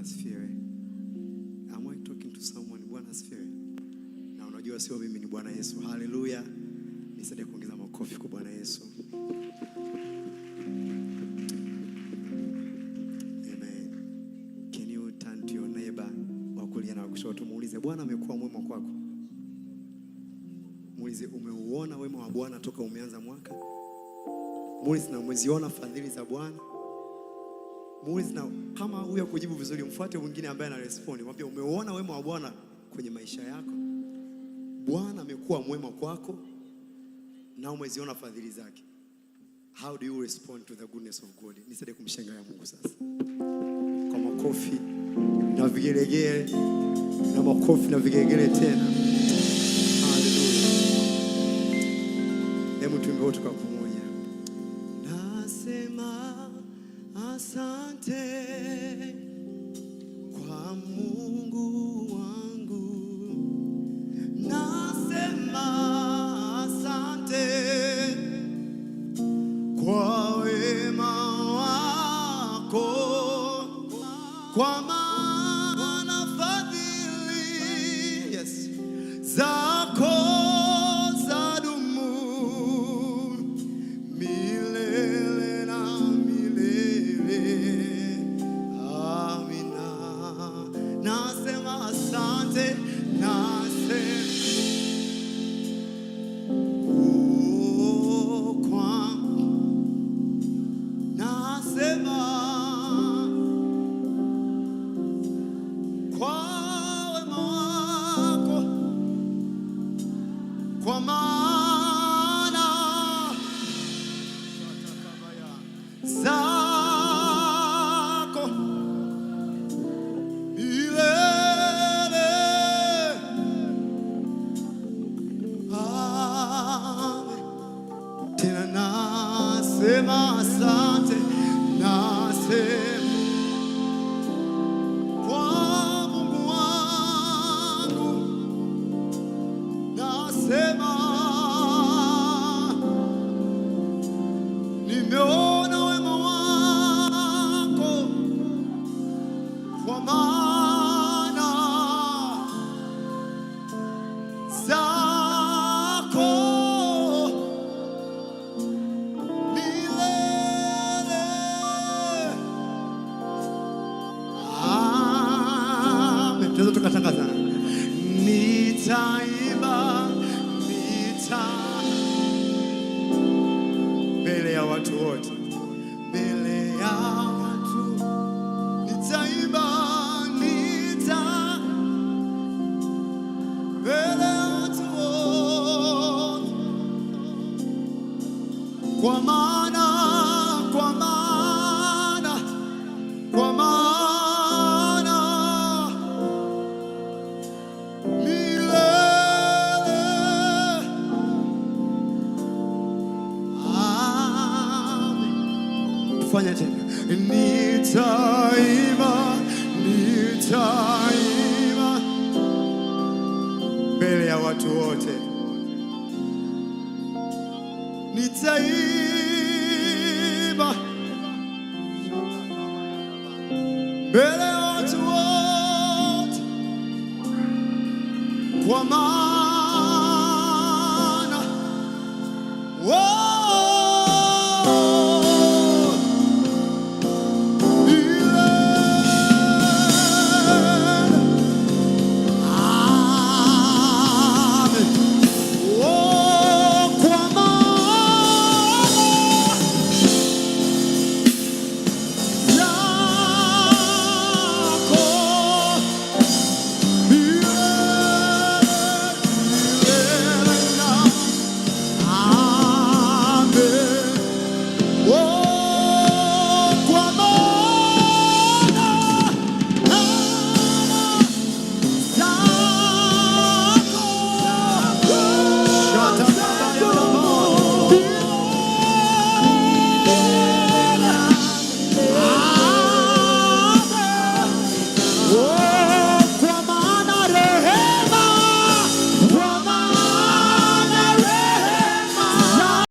asifiwe. Am I talking to someone? Bwana asifiwe. Na unajua sio mimi, ni Bwana Yesu. Haleluya. Nisaidie kuongeza makofi kwa Bwana Yesu. Amen. Can you turn to your neighbor wa kulia na kushoto, muulize Bwana amekuwa mwema kwako? Muulize umeuona wema wa Bwana toka umeanza mwaka? Muulize na umeziona fadhili za Bwana? Muulize na kama huyo kujibu vizuri, mfuate mwingine ambaye ana respond. Mwambie umeuona wema wa Bwana kwenye maisha yako? Bwana amekuwa mwema kwako na umeziona fadhili zake. How do you respond to the goodness of God? Nisaidie kumshangilia Mungu sasa. Kwa makofi na vigelegele na makofi na vigelegele tena. Hallelujah. Hebu tuimbe wote kwa pamoja. Nasema asante kwa Mungu wangu. Nasema asante kwa wema wako, kwa maana fadhili zako zadumu milele na milele. Amina. Nasema asante, kwa maana zako milele. Amen. Tena nasema asante, nasema kwa Mungu wangu. Nasema nimeona wema wako, kwa maana zako milele. Amen. Tuweza tukatangaza nitaimba mbele ya watu wote, mbele ya watu nitaimba, mbele ya watu wote, kwa maana fanya tena. Nitaimba mbele ya watu wote, nitaimba mbele ya watu wote, kwa maana